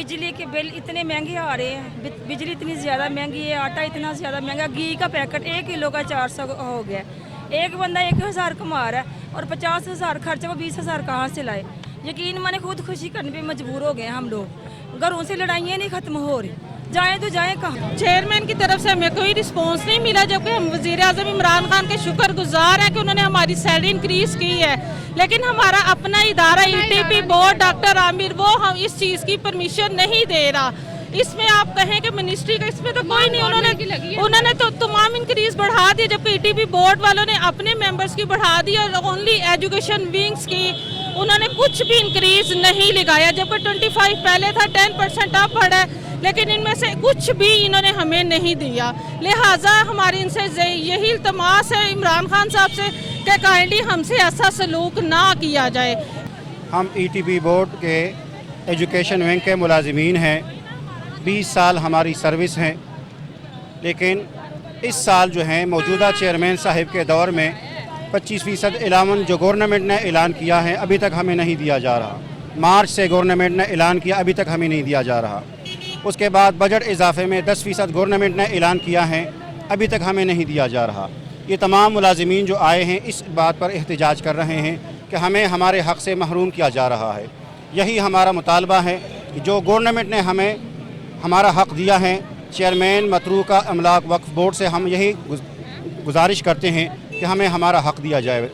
बिजली के बिल इतने महंगे आ रहे हैं, बिजली इतनी ज़्यादा महंगी है, आटा इतना ज़्यादा महंगा, घी का पैकेट 1 किलो का 400 हो गया। एक बंदा 1000 कमा रहा है और 50,000 खर्च को 20,000 कहाँ से लाए। यकीन माने खुदकुशी करने पे मजबूर हो गए हम लोग। घरों से लड़ाइयाँ नहीं खत्म हो रही, जाएं तो जाएं कहाँ। चेयरमैन की तरफ से हमें कोई रिस्पांस नहीं मिला, जबकि हम वज़ीर-ए-आज़म इमरान खान के शुक्रगुजार हैं कि उन्होंने हमारी सैलरी इंक्रीज़ की है। लेकिन हमारा अपना इदारा ईटीपी बोर्ड डॉक्टर आमिर वो हम इस चीज़ की परमिशन नहीं दे रहा। इसमें आप कहें कि मिनिस्ट्री का इसमें तो कोई नहीं, उन्होंने तो तमाम इंक्रीज बढ़ा दी, जबकि ईटीपी बोर्ड वालों ने अपने मेंबर्स की बढ़ा दी और ओनली एजुकेशन विंग्स की उन्होंने कुछ भी इंक्रीज नहीं लगाया। जबकि 25 पहले था, 10% अब बढ़ा है, लेकिन इनमें से कुछ भी इन्होंने हमें नहीं दिया। लिहाजा हमारी इनसे यही इल्तमास है इमरान खान साहब से कि काइंडली हमसे ऐसा सलूक ना किया जाए। हम ईटीपी बोर्ड के एजुकेशन विंग के मुलाजिमीन हैं, 20 साल हमारी सर्विस है, लेकिन इस साल जो है मौजूदा चेयरमैन साहिब के दौर में 25% इलावन जो गवर्नमेंट ने ऐलान किया है अभी तक हमें नहीं दिया जा रहा। मार्च से गवर्नमेंट ने ऐलान किया, अभी तक हमें नहीं दिया जा रहा। उसके बाद बजट इजाफे में 10% गवर्नमेंट ने ऐलान किया है, अभी तक हमें नहीं दिया जा रहा। ये तमाम मुलाजिमीन जो आए हैं इस बात पर एहतजाज कर रहे हैं कि हमें हमारे हक़ से महरूम किया जा रहा है। यही हमारा मुतालबा है कि जो गवर्नमेंट ने हमें हमारा हक़ दिया है, चेयरमैन मतरूका अमलाक वक्फ बोर्ड से हम यही गुजारिश करते हैं कि हमें हमारा हक़ दिया जाए।